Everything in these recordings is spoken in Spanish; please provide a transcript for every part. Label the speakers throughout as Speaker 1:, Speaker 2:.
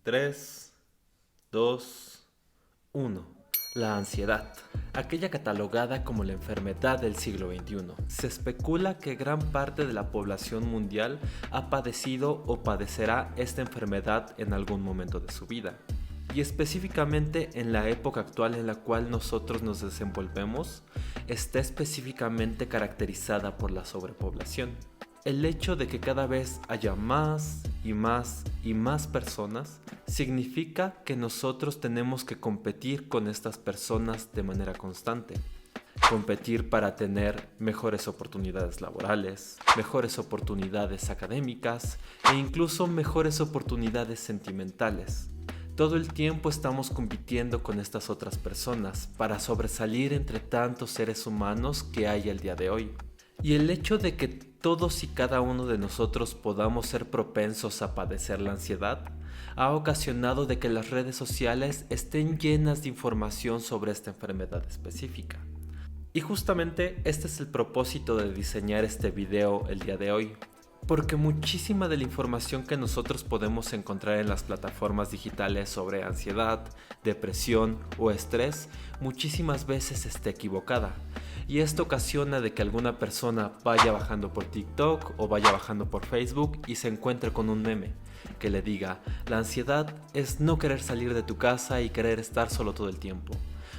Speaker 1: 3, 2, 1. La ansiedad, aquella catalogada como la enfermedad del siglo XXI. Se especula que gran parte de la población mundial ha padecido o padecerá esta enfermedad en algún momento de su vida. Y específicamente en la época actual en la cual nosotros nos desenvolvemos, está específicamente caracterizada por la sobrepoblación. El hecho de que cada vez haya más y más y más personas significa que nosotros tenemos que competir con estas personas de manera constante. Competir para tener mejores oportunidades laborales, mejores oportunidades académicas e incluso mejores oportunidades sentimentales. Todo el tiempo estamos compitiendo con estas otras personas para sobresalir entre tantos seres humanos que hay el día de hoy. Y el hecho de que todos y cada uno de nosotros podamos ser propensos a padecer la ansiedad ha ocasionado de que las redes sociales estén llenas de información sobre esta enfermedad específica. Y justamente este es el propósito de diseñar este video el día de hoy, porque muchísima de la información que nosotros podemos encontrar en las plataformas digitales sobre ansiedad, depresión o estrés muchísimas veces está equivocada. Y esto ocasiona de que alguna persona vaya bajando por TikTok o vaya bajando por Facebook y se encuentre con un meme que le diga: la ansiedad es no querer salir de tu casa y querer estar solo todo el tiempo.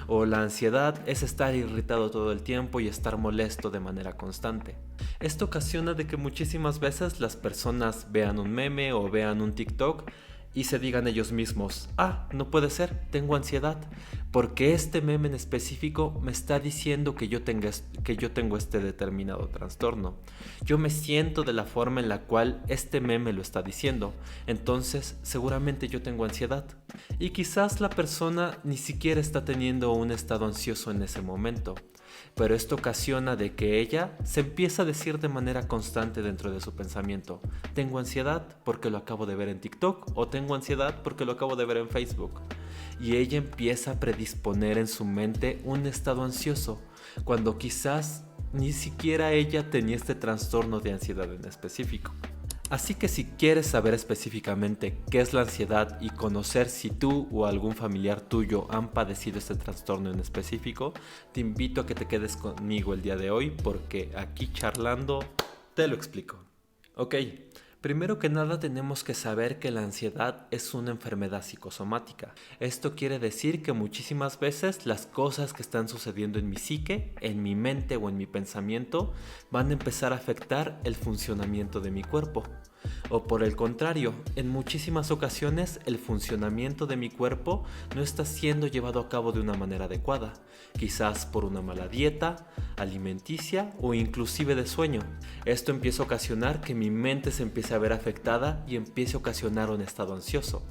Speaker 1: O la ansiedad es estar irritado todo el tiempo y estar molesto de manera constante. Esto ocasiona de que muchísimas veces las personas vean un meme o vean un TikTok y se digan ellos mismos: no puede ser, tengo ansiedad, porque este meme en específico me está diciendo que yo tengo este determinado trastorno. Yo me siento de la forma en la cual este meme lo está diciendo, entonces seguramente yo tengo ansiedad. Y quizás la persona ni siquiera está teniendo un estado ansioso en ese momento, pero esto ocasiona de que ella se empieza a decir de manera constante dentro de su pensamiento: tengo ansiedad porque lo acabo de ver en TikTok, o tengo ansiedad porque lo acabo de ver en Facebook. Y ella empieza a predisponer en su mente un estado ansioso, cuando quizás ni siquiera ella tenía este trastorno de ansiedad en específico. Así que si quieres saber específicamente qué es la ansiedad y conocer si tú o algún familiar tuyo han padecido este trastorno en específico, te invito a que te quedes conmigo el día de hoy, porque aquí charlando te lo explico. Ok, primero que nada tenemos que saber que la ansiedad es una enfermedad psicosomática. Esto quiere decir que muchísimas veces las cosas que están sucediendo en mi psique, en mi mente o en mi pensamiento van a empezar a afectar el funcionamiento de mi cuerpo. O por el contrario, en muchísimas ocasiones el funcionamiento de mi cuerpo no está siendo llevado a cabo de una manera adecuada, quizás por una mala dieta, alimenticia o inclusive de sueño. Esto empieza a ocasionar que mi mente se empiece a ver afectada y empiece a ocasionar un estado ansioso.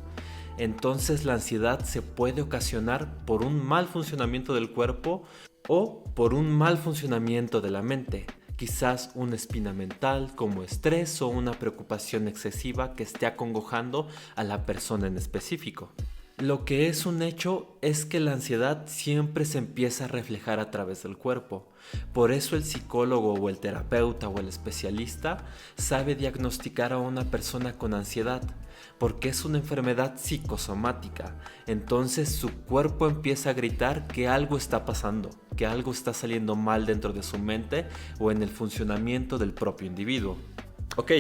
Speaker 1: Entonces la ansiedad se puede ocasionar por un mal funcionamiento del cuerpo o por un mal funcionamiento de la mente. Quizás una espina mental como estrés o una preocupación excesiva que esté acongojando a la persona en específico. Lo que es un hecho es que la ansiedad siempre se empieza a reflejar a través del cuerpo. Por eso el psicólogo o el terapeuta o el especialista sabe diagnosticar a una persona con ansiedad, porque es una enfermedad psicosomática. Entonces su cuerpo empieza a gritar que algo está pasando, que algo está saliendo mal dentro de su mente o en el funcionamiento del propio individuo. Ok,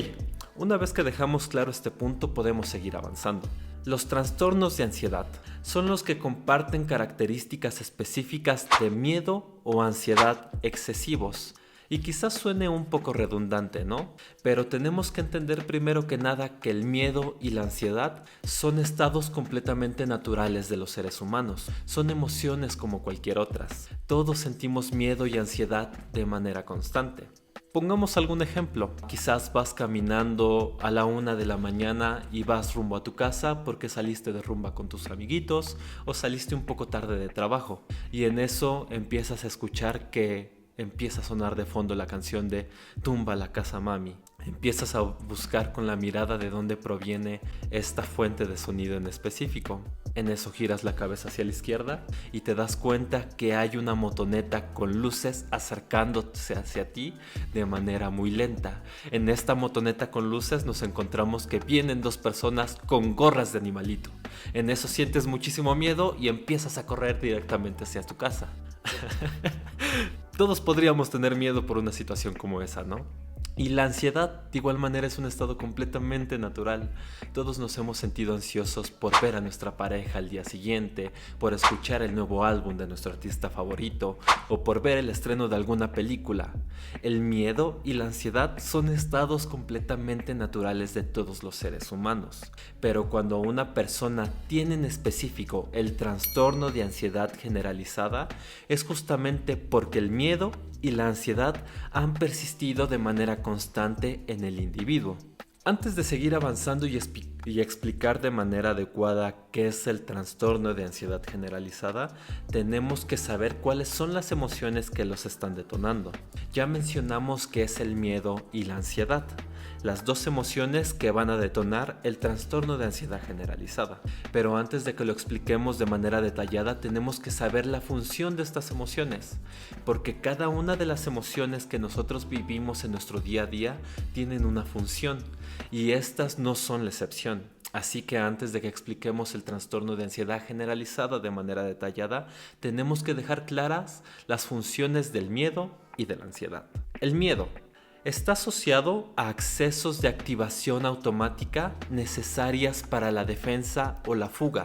Speaker 1: una vez que dejamos claro este punto, podemos seguir avanzando. Los trastornos de ansiedad son los que comparten características específicas de miedo o ansiedad excesivos. Y quizás suene un poco redundante, ¿no? Pero tenemos que entender primero que nada que el miedo y la ansiedad son estados completamente naturales de los seres humanos. Son emociones como cualquier otras. Todos sentimos miedo y ansiedad de manera constante. Pongamos algún ejemplo. Quizás vas caminando a la 1 de la mañana y vas rumbo a tu casa porque saliste de rumba con tus amiguitos o saliste un poco tarde de trabajo. Y en eso empiezas a escuchar que empieza a sonar de fondo la canción de Tumba la casa mami. Empiezas a buscar con la mirada de dónde proviene esta fuente de sonido en específico. En eso giras la cabeza hacia la izquierda y te das cuenta que hay una motoneta con luces acercándose hacia ti de manera muy lenta. En esta motoneta con luces nos encontramos que vienen dos personas con gorras de animalito. En eso sientes muchísimo miedo y empiezas a correr directamente hacia tu casa. Todos podríamos tener miedo por una situación como esa, ¿no? Y la ansiedad, de igual manera, es un estado completamente natural. Todos nos hemos sentido ansiosos por ver a nuestra pareja al día siguiente, por escuchar el nuevo álbum de nuestro artista favorito o por ver el estreno de alguna película. El miedo y la ansiedad son estados completamente naturales de todos los seres humanos. Pero cuando una persona tiene en específico el trastorno de ansiedad generalizada, es justamente porque el miedo y la ansiedad han persistido de manera constante en el individuo. Antes de seguir avanzando y explicar de manera adecuada qué es el trastorno de ansiedad generalizada, tenemos que saber cuáles son las emociones que los están detonando. Ya mencionamos que es el miedo y la ansiedad, las dos emociones que van a detonar el trastorno de ansiedad generalizada. Pero antes de que lo expliquemos de manera detallada, tenemos que saber la función de estas emociones, porque cada una de las emociones que nosotros vivimos en nuestro día a día tienen una función, y estas no son la excepción. Así que antes de que expliquemos el trastorno de ansiedad generalizada de manera detallada, tenemos que dejar claras las funciones del miedo y de la ansiedad. El miedo está asociado a accesos de activación automática necesarias para la defensa o la fuga,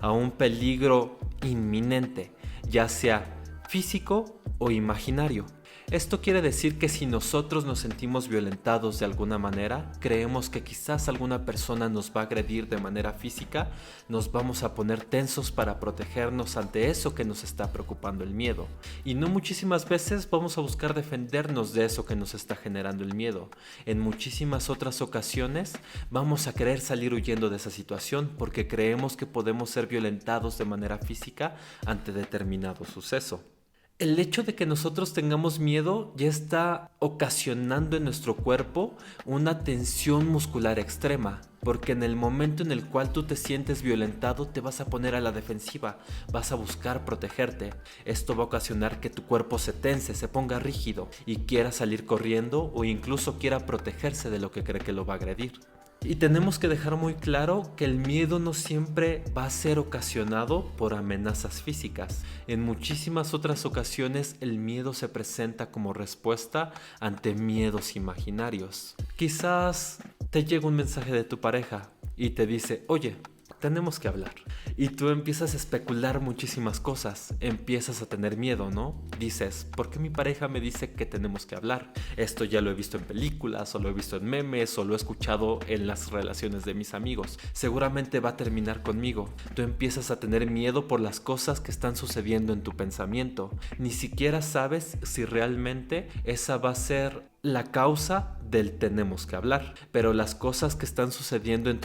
Speaker 1: a un peligro inminente, ya sea físico o imaginario. Esto quiere decir que si nosotros nos sentimos violentados de alguna manera, creemos que quizás alguna persona nos va a agredir de manera física, nos vamos a poner tensos para protegernos ante eso que nos está preocupando el miedo. Y no muchísimas veces vamos a buscar defendernos de eso que nos está generando el miedo. En muchísimas otras ocasiones vamos a querer salir huyendo de esa situación porque creemos que podemos ser violentados de manera física ante determinado suceso. El hecho de que nosotros tengamos miedo ya está ocasionando en nuestro cuerpo una tensión muscular extrema, porque en el momento en el cual tú te sientes violentado te vas a poner a la defensiva, vas a buscar protegerte. Esto va a ocasionar que tu cuerpo se tense, se ponga rígido y quiera salir corriendo o incluso quiera protegerse de lo que cree que lo va a agredir. Y tenemos que dejar muy claro que el miedo no siempre va a ser ocasionado por amenazas físicas. En muchísimas otras ocasiones el miedo se presenta como respuesta ante miedos imaginarios. Quizás te llega un mensaje de tu pareja y te dice: oye, tenemos que hablar. Y tú empiezas a especular muchísimas cosas, empiezas a tener miedo, ¿no? Dices: ¿por qué mi pareja me dice que tenemos que hablar? Esto ya lo he visto en películas, o lo he visto en memes, o lo he escuchado en las relaciones de mis amigos. Seguramente va a terminar conmigo. Tú empiezas a tener miedo por las cosas que están sucediendo en tu pensamiento. Ni siquiera sabes si realmente esa va a ser la causa del tenemos que hablar, pero las cosas que están sucediendo en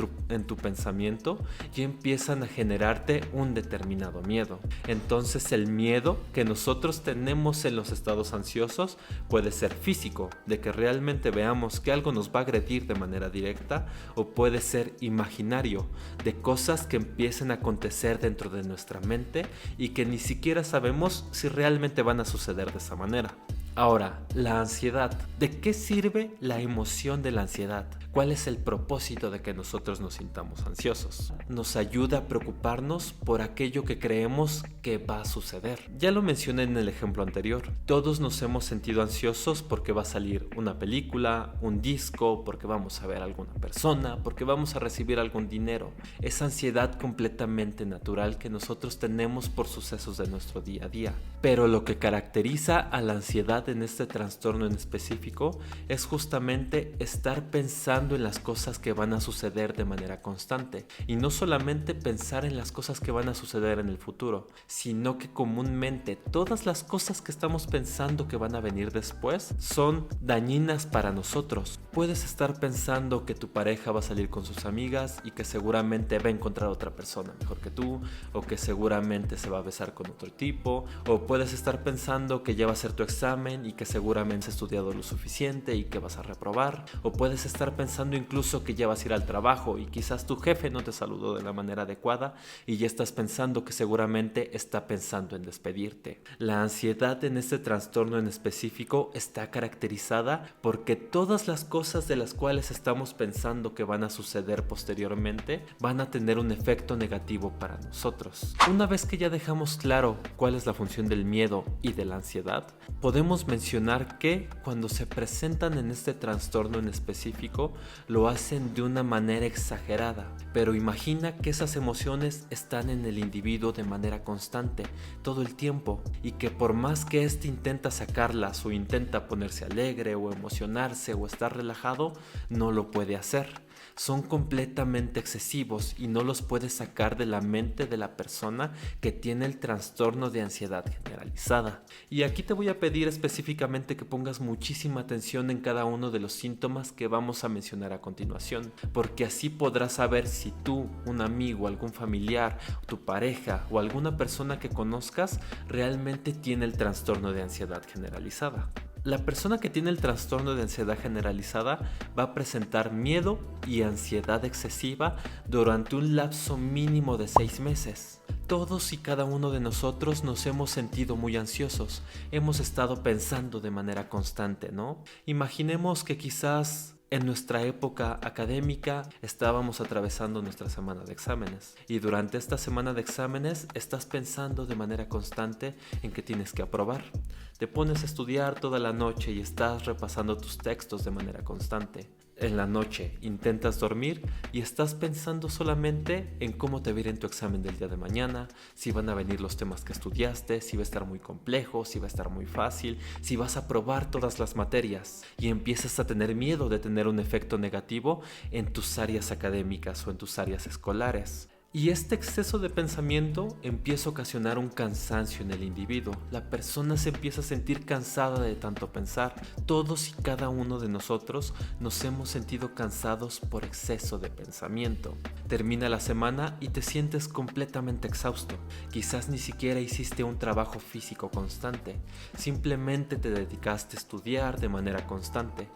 Speaker 1: tu pensamiento ya empiezan a generarte un determinado miedo. Entonces el miedo que nosotros tenemos en los estados ansiosos puede ser físico, de que realmente veamos que algo nos va a agredir de manera directa, o puede ser imaginario, de cosas que empiecen a acontecer dentro de nuestra mente y que ni siquiera sabemos si realmente van a suceder de esa manera. Ahora, la ansiedad. ¿De qué sirve la emoción de la ansiedad? ¿Cuál es el propósito de que nosotros nos sintamos ansiosos? Nos ayuda a preocuparnos por aquello que creemos que va a suceder. Ya lo mencioné en el ejemplo anterior. Todos nos hemos sentido ansiosos porque va a salir una película, un disco, porque vamos a ver a alguna persona, porque vamos a recibir algún dinero. Es ansiedad completamente natural que nosotros tenemos por sucesos de nuestro día a día. Pero lo que caracteriza a la ansiedad en este trastorno en específico es justamente estar pensando en las cosas que van a suceder de manera constante, y no solamente pensar en las cosas que van a suceder en el futuro, sino que comúnmente todas las cosas que estamos pensando que van a venir después son dañinas para nosotros. Puedes estar pensando que tu pareja va a salir con sus amigas y que seguramente va a encontrar otra persona mejor que tú, o que seguramente se va a besar con otro tipo, o puedes estar pensando que ya va a ser tu examen examen y que seguramente has estudiado lo suficiente y que vas a reprobar. O puedes estar pensando incluso que ya vas a ir al trabajo y quizás tu jefe no te saludó de la manera adecuada y ya estás pensando que seguramente está pensando en despedirte. La ansiedad en este trastorno en específico está caracterizada porque todas las cosas de las cuales estamos pensando que van a suceder posteriormente van a tener un efecto negativo para nosotros. Una vez que ya dejamos claro cuál es la función del miedo y de la ansiedad, podemos mencionar que cuando se presentan en este trastorno en específico, lo hacen de una manera exagerada. Pero imagina que esas emociones están en el individuo de manera constante, todo el tiempo, y que por más que éste intenta sacarlas o intenta ponerse alegre o emocionarse o estar relajado, no lo puede hacer. Son completamente excesivos y no los puedes sacar de la mente de la persona que tiene el trastorno de ansiedad generalizada. Y aquí te voy a pedir específicamente que pongas muchísima atención en cada uno de los síntomas que vamos a mencionar a continuación, porque así podrás saber si tú, un amigo, algún familiar, tu pareja o alguna persona que conozcas realmente tiene el trastorno de ansiedad generalizada. La persona que tiene el trastorno de ansiedad generalizada va a presentar miedo y ansiedad excesiva durante un lapso mínimo de 6 meses. Todos y cada uno de nosotros nos hemos sentido muy ansiosos, hemos estado pensando de manera constante, ¿no? Imaginemos que quizás en nuestra época académica estábamos atravesando nuestra semana de exámenes y durante esta semana de exámenes estás pensando de manera constante en que tienes que aprobar. Te pones a estudiar toda la noche y estás repasando tus textos de manera constante. En la noche intentas dormir y estás pensando solamente en cómo te va a ir en tu examen del día de mañana, si van a venir los temas que estudiaste, si va a estar muy complejo, si va a estar muy fácil, si vas a probar todas las materias y empiezas a tener miedo de tener un efecto negativo en tus áreas académicas o en tus áreas escolares. Y este exceso de pensamiento empieza a ocasionar un cansancio en el individuo. La persona se empieza a sentir cansada de tanto pensar. Todos y cada uno de nosotros nos hemos sentido cansados por exceso de pensamiento. Termina la semana y te sientes completamente exhausto. Quizás ni siquiera hiciste un trabajo físico constante. Simplemente te dedicaste a estudiar de manera constante.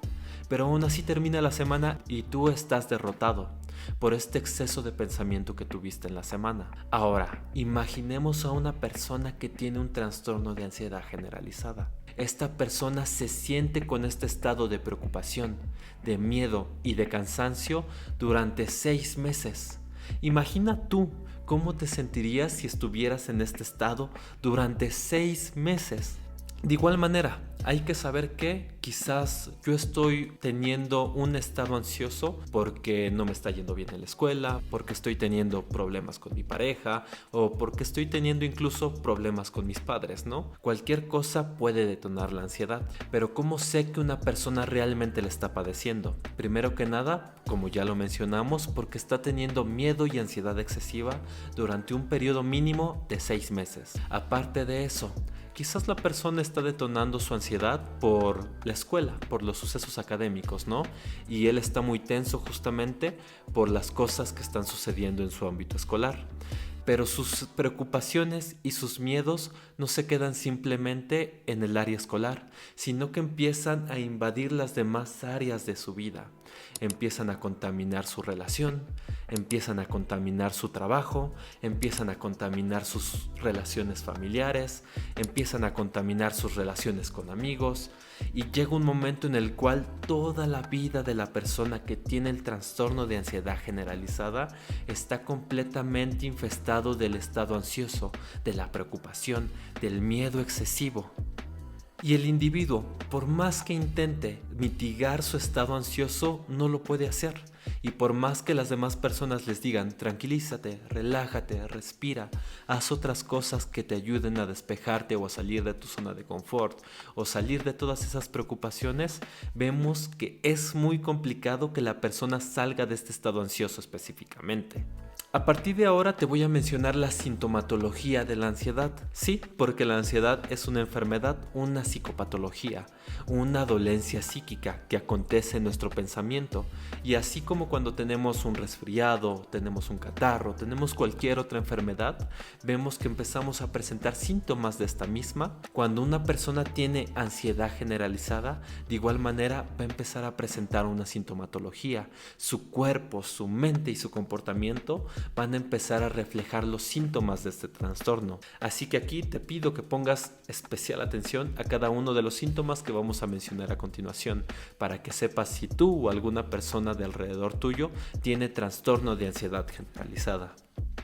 Speaker 1: Pero aún así termina la semana y tú estás derrotado por este exceso de pensamiento que tuviste en la semana. Ahora, imaginemos a una persona que tiene un trastorno de ansiedad generalizada. Esta persona se siente con este estado de preocupación, de miedo y de cansancio durante 6 meses. Imagina tú cómo te sentirías si estuvieras en este estado durante 6 meses. De igual manera, hay que saber que quizás yo estoy teniendo un estado ansioso porque no me está yendo bien en la escuela, porque estoy teniendo problemas con mi pareja o porque estoy teniendo incluso problemas con mis padres, ¿no? Cualquier cosa puede detonar la ansiedad, pero ¿cómo sé que una persona realmente la está padeciendo? Primero que nada, como ya lo mencionamos, porque está teniendo miedo y ansiedad excesiva durante un periodo mínimo de 6 meses. Aparte de eso, quizás la persona está detonando su ansiedad por la escuela, por los sucesos académicos, ¿no? Y él está muy tenso justamente por las cosas que están sucediendo en su ámbito escolar. Pero sus preocupaciones y sus miedos no se quedan simplemente en el área escolar, sino que empiezan a invadir las demás áreas de su vida. Empiezan a contaminar su relación, empiezan a contaminar su trabajo, empiezan a contaminar sus relaciones familiares, empiezan a contaminar sus relaciones con amigos, y llega un momento en el cual toda la vida de la persona que tiene el trastorno de ansiedad generalizada está completamente infestado del estado ansioso, de la preocupación, del miedo excesivo. Y el individuo, por más que intente mitigar su estado ansioso, no lo puede hacer. Y por más que las demás personas les digan, tranquilízate, relájate, respira, haz otras cosas que te ayuden a despejarte o a salir de tu zona de confort o salir de todas esas preocupaciones, vemos que es muy complicado que la persona salga de este estado ansioso específicamente. A partir de ahora te voy a mencionar la sintomatología de la ansiedad. Sí, porque la ansiedad es una enfermedad, una psicopatología, una dolencia psíquica que acontece en nuestro pensamiento. Y así como cuando tenemos un resfriado, tenemos un catarro, tenemos cualquier otra enfermedad, vemos que empezamos a presentar síntomas de esta misma. Cuando una persona tiene ansiedad generalizada, de igual manera va a empezar a presentar una sintomatología. Su cuerpo, su mente y su comportamiento van a empezar a reflejar los síntomas de este trastorno. Así que aquí te pido que pongas especial atención a cada uno de los síntomas que vamos a mencionar a continuación, para que sepas si tú o alguna persona de alrededor tuyo tiene trastorno de ansiedad generalizada.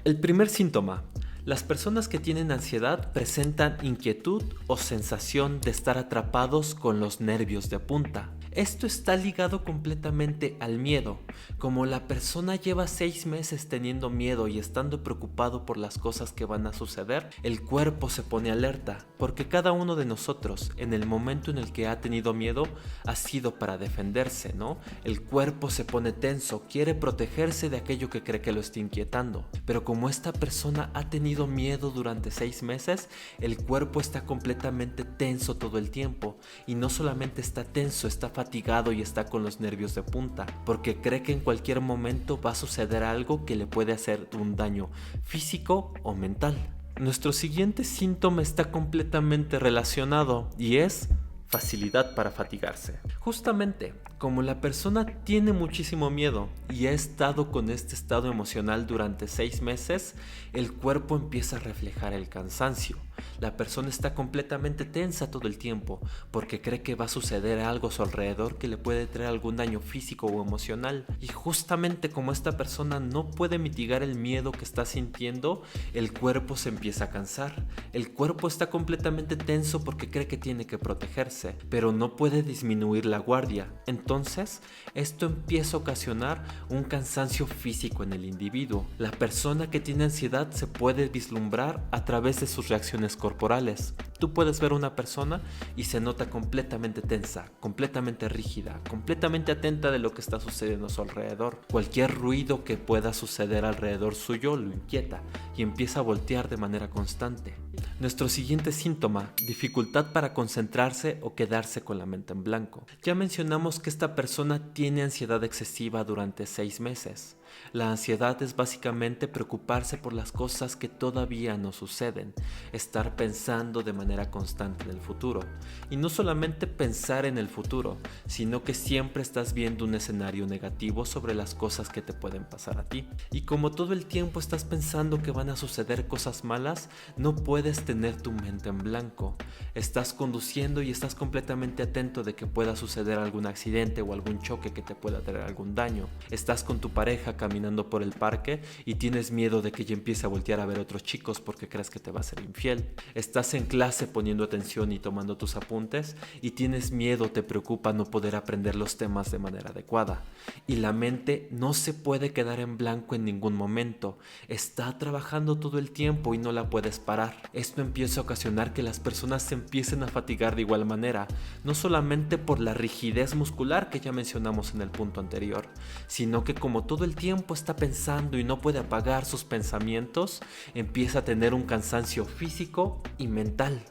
Speaker 1: El primer síntoma. Las personas que tienen ansiedad presentan inquietud o sensación de estar atrapados con los nervios de punta. Esto está ligado completamente al miedo. Como la persona lleva 6 meses teniendo miedo y estando preocupado por las cosas que van a suceder, el cuerpo se pone alerta, porque cada uno de nosotros, en el momento en el que ha tenido miedo, ha sido para defenderse, ¿no? El cuerpo se pone tenso, quiere protegerse de aquello que cree que lo está inquietando. Pero como esta persona ha tenido miedo durante 6 meses, el cuerpo está completamente tenso todo el tiempo. Y no solamente está tenso, está fatigado y está con los nervios de punta, porque cree que en cualquier momento va a suceder algo que le puede hacer un daño físico o mental. Nuestro siguiente síntoma está completamente relacionado y es facilidad para fatigarse. Justamente, como la persona tiene muchísimo miedo y ha estado con este estado emocional durante 6 meses, el cuerpo empieza a reflejar el cansancio. La persona está completamente tensa todo el tiempo porque cree que va a suceder algo a su alrededor que le puede traer algún daño físico o emocional. Y justamente como esta persona no puede mitigar el miedo que está sintiendo, el cuerpo se empieza a cansar. El cuerpo está completamente tenso porque cree que tiene que protegerse, pero no puede disminuir la guardia. Entonces, esto empieza a ocasionar un cansancio físico en el individuo. La persona que tiene ansiedad se puede vislumbrar a través de sus reacciones corporales. Tú puedes ver una persona y se nota completamente tensa, completamente rígida, completamente atenta de lo que está sucediendo a su alrededor. Cualquier ruido que pueda suceder alrededor suyo lo inquieta y empieza a voltear de manera constante. Nuestro siguiente síntoma, dificultad para concentrarse o quedarse con la mente en blanco. Ya mencionamos que esta persona tiene ansiedad excesiva durante 6 meses. La ansiedad es básicamente preocuparse por las cosas que todavía no suceden, estar pensando de manera constante en el futuro. Y no solamente pensar en el futuro, sino que siempre estás viendo un escenario negativo sobre las cosas que te pueden pasar a ti. Y como todo el tiempo estás pensando que van a suceder cosas malas, no puedes tener tu mente en blanco. Estás conduciendo y estás completamente atento de que pueda suceder algún accidente o algún choque que te pueda traer algún daño. Estás con tu pareja caminando por el parque y tienes miedo de que ella empiece a voltear a ver otros chicos porque crees que te va a ser infiel. Estás en clase poniendo atención y tomando tus apuntes y tienes miedo, te preocupa no poder aprender los temas de manera adecuada. Y la mente no se puede quedar en blanco en ningún momento. Está trabajando todo el tiempo y no la puedes parar. Esto empieza a ocasionar que las personas se empiecen a fatigar de igual manera, no solamente por la rigidez muscular que ya mencionamos en el punto anterior, sino que como todo el tiempo está pensando y no puede apagar sus pensamientos, empieza a tener un cansancio físico y mental.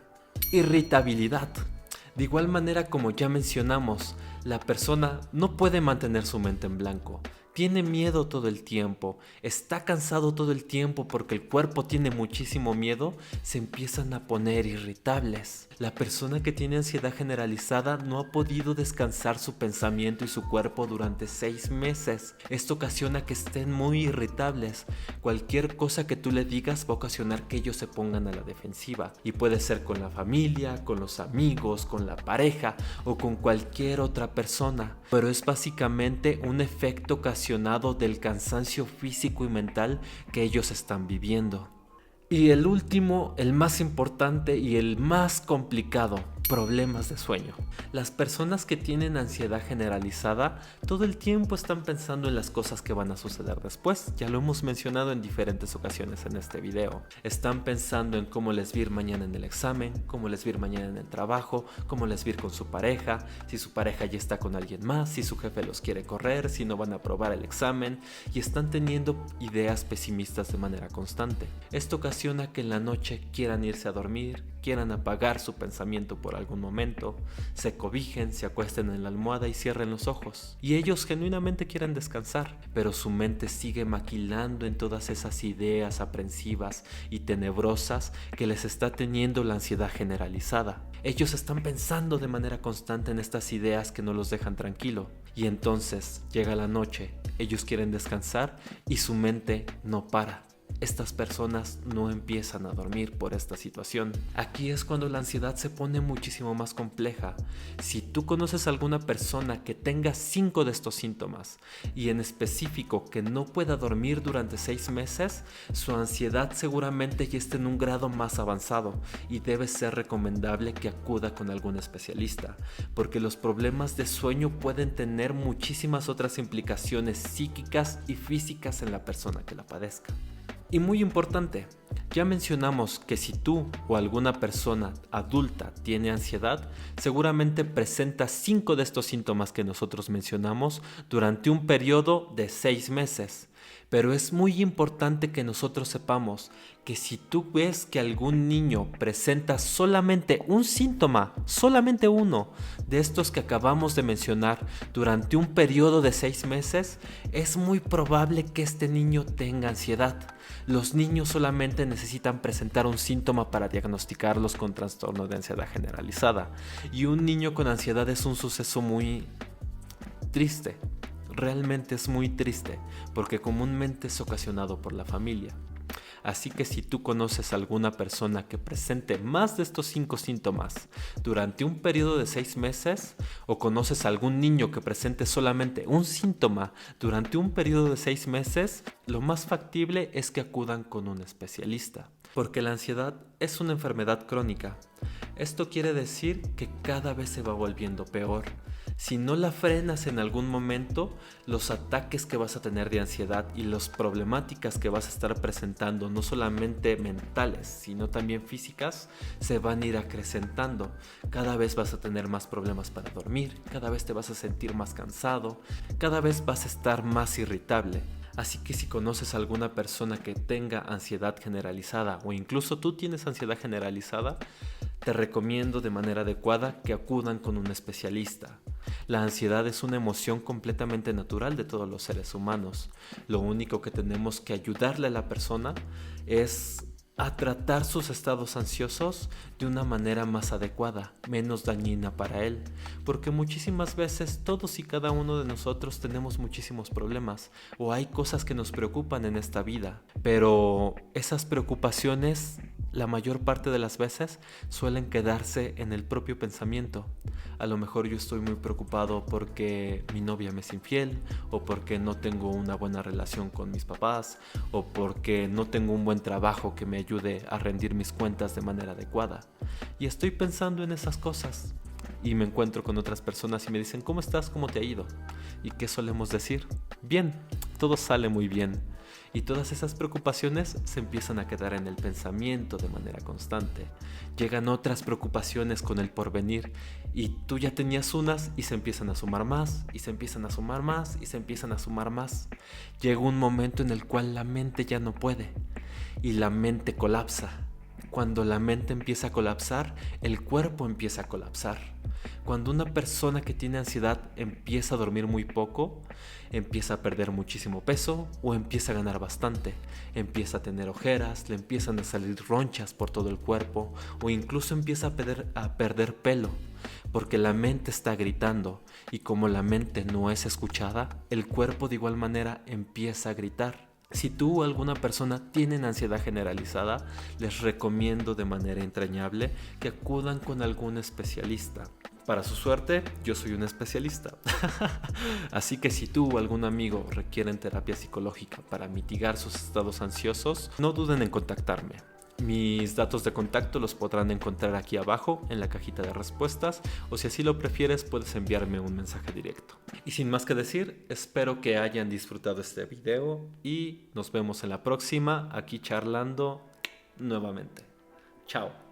Speaker 1: Irritabilidad. De igual manera, como ya mencionamos, la persona no puede mantener su mente en blanco. Tiene miedo todo el tiempo, está cansado todo el tiempo porque el cuerpo tiene muchísimo miedo, se empiezan a poner irritables. La persona que tiene ansiedad generalizada no ha podido descansar su pensamiento y su cuerpo durante 6 meses. Esto ocasiona que estén muy irritables. Cualquier cosa que tú le digas va a ocasionar que ellos se pongan a la defensiva. Y puede ser con la familia, con los amigos, con la pareja o con cualquier otra persona. Pero es básicamente un efecto ocasionado del cansancio físico y mental que ellos están viviendo. Y el último, el más importante y el más complicado, Problemas de sueño. Las personas que tienen ansiedad generalizada todo el tiempo están pensando en las cosas que van a suceder después. Ya lo hemos mencionado en diferentes ocasiones en este video. Están pensando en cómo les va a ir mañana en el examen, cómo les va a ir mañana en el trabajo, cómo les va a ir con su pareja, si su pareja ya está con alguien más, si su jefe los quiere correr, si no van a aprobar el examen, y están teniendo ideas pesimistas de manera constante. Esto ocasiona que en la noche quieran irse a dormir, quieran apagar su pensamiento por algún momento, se cobijen, se acuesten en la almohada y cierren los ojos. Y ellos genuinamente quieren descansar, pero su mente sigue maquilando en todas esas ideas aprensivas y tenebrosas que les está teniendo la ansiedad generalizada. Ellos están pensando de manera constante en estas ideas que no los dejan tranquilo. Y entonces llega la noche, ellos quieren descansar y su mente no para. Estas personas no empiezan a dormir por esta situación. Aquí es cuando la ansiedad se pone muchísimo más compleja. Si tú conoces a alguna persona que tenga 5 de estos síntomas y en específico que no pueda dormir durante 6 meses, su ansiedad seguramente ya está en un grado más avanzado y debe ser recomendable que acuda con algún especialista, porque los problemas de sueño pueden tener muchísimas otras implicaciones psíquicas y físicas en la persona que la padezca. Y muy importante, ya mencionamos que si tú o alguna persona adulta tiene ansiedad, seguramente presenta 5 de estos síntomas que nosotros mencionamos durante un periodo de 6 meses. Pero es muy importante que nosotros sepamos que si tú ves que algún niño presenta solamente un síntoma, solamente uno de estos que acabamos de mencionar durante un periodo de 6 meses, es muy probable que este niño tenga ansiedad. Los niños solamente necesitan presentar un síntoma para diagnosticarlos con trastorno de ansiedad generalizada. Y un niño con ansiedad es un suceso muy triste. Realmente es muy triste porque comúnmente es ocasionado por la familia. Así que si tú conoces a alguna persona que presente más de estos 5 síntomas durante un periodo de 6 meses, o conoces a algún niño que presente solamente un síntoma durante un periodo de 6 meses, lo más factible es que acudan con un especialista. Porque la ansiedad es una enfermedad crónica. Esto quiere decir que cada vez se va volviendo peor. Si no la frenas en algún momento, los ataques que vas a tener de ansiedad y las problemáticas que vas a estar presentando, no solamente mentales, sino también físicas, se van a ir acrecentando. Cada vez vas a tener más problemas para dormir, cada vez te vas a sentir más cansado, cada vez vas a estar más irritable. Así que si conoces a alguna persona que tenga ansiedad generalizada o incluso tú tienes ansiedad generalizada, te recomiendo de manera adecuada que acudan con un especialista. La ansiedad es una emoción completamente natural de todos los seres humanos. Lo único que tenemos que ayudarle a la persona es a tratar sus estados ansiosos de una manera más adecuada, menos dañina para él, porque muchísimas veces todos y cada uno de nosotros tenemos muchísimos problemas o hay cosas que nos preocupan en esta vida, pero esas preocupaciones la mayor parte de las veces suelen quedarse en el propio pensamiento. A lo mejor yo estoy muy preocupado porque mi novia me es infiel, o porque no tengo una buena relación con mis papás, o porque no tengo un buen trabajo que me ayude a rendir mis cuentas de manera adecuada. Y estoy pensando en esas cosas. Y me encuentro con otras personas y me dicen, ¿cómo estás? ¿Cómo te ha ido? ¿Y qué solemos decir? Bien, todo sale muy bien. Y todas esas preocupaciones se empiezan a quedar en el pensamiento de manera constante. Llegan otras preocupaciones con el porvenir y tú ya tenías unas y se empiezan a sumar más, y se empiezan a sumar más, y se empiezan a sumar más. Llega un momento en el cual la mente ya no puede y la mente colapsa. Cuando la mente empieza a colapsar, el cuerpo empieza a colapsar. Cuando una persona que tiene ansiedad empieza a dormir muy poco, empieza a perder muchísimo peso o empieza a ganar bastante, empieza a tener ojeras, le empiezan a salir ronchas por todo el cuerpo o incluso empieza a perder pelo, porque la mente está gritando y como la mente no es escuchada, el cuerpo de igual manera empieza a gritar. Si tú o alguna persona tienen ansiedad generalizada, les recomiendo de manera entrañable que acudan con algún especialista. Para su suerte, yo soy un especialista. Así que si tú o algún amigo requieren terapia psicológica para mitigar sus estados ansiosos, no duden en contactarme. Mis datos de contacto los podrán encontrar aquí abajo en la cajita de respuestas, o si así lo prefieres puedes enviarme un mensaje directo. Y sin más que decir, espero que hayan disfrutado este video y nos vemos en la próxima aquí charlando nuevamente. Chao.